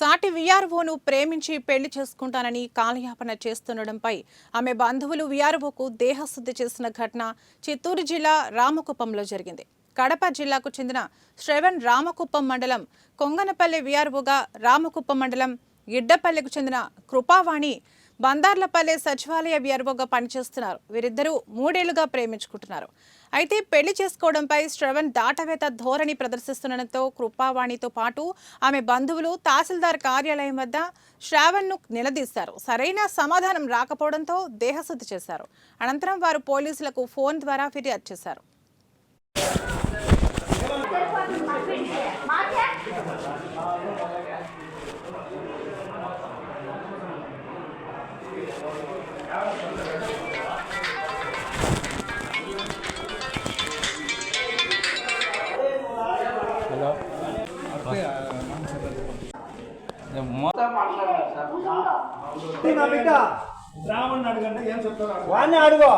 సాటి వీఆర్ఓను ప్రేమించి పెళ్లి చేసుకుంటానని కాలయాపన చేస్తుండడంపై ఆమె బంధువులు వీఆర్ఓకు దేహశుద్ధి చేసిన ఘటన చిత్తూరు జిల్లా రామకుప్పంలో జరిగింది. కడప జిల్లాకు చెందిన శ్రవణ్ రామకుప్పం మండలం కొంగనపల్లి వీఆర్ఓగా, రామకుప్పం మండలం గిడ్డపల్లికి చెందిన కృపావాణి బందార్లపల్లె సచివాలయ వీఆర్ఓగా పనిచేస్తున్నారు. వీరిద్దరూ 3 ఏళ్లుగా ప్రేమించుకుంటున్నారు. అయితే పెళ్లి చేసుకోవడంపై శ్రవణ్ దాటవేత ధోరణి ప్రదర్శిస్తుండటంతో కృపావాణితో పాటు ఆమె బంధువులు తహసీల్దార్ కార్యాలయం వద్ద శ్రావణ్ను నిలదీశారు. సరైన సమాధానం రాకపోవడంతో దేహశుద్ధి చేశారు. అనంతరం వారు పోలీసులకు ఫోన్ ద్వారా ఫిర్యాదు చేశారు. రావణ్ అడగండి ఏం చెప్తారు వాడిని అడుగు.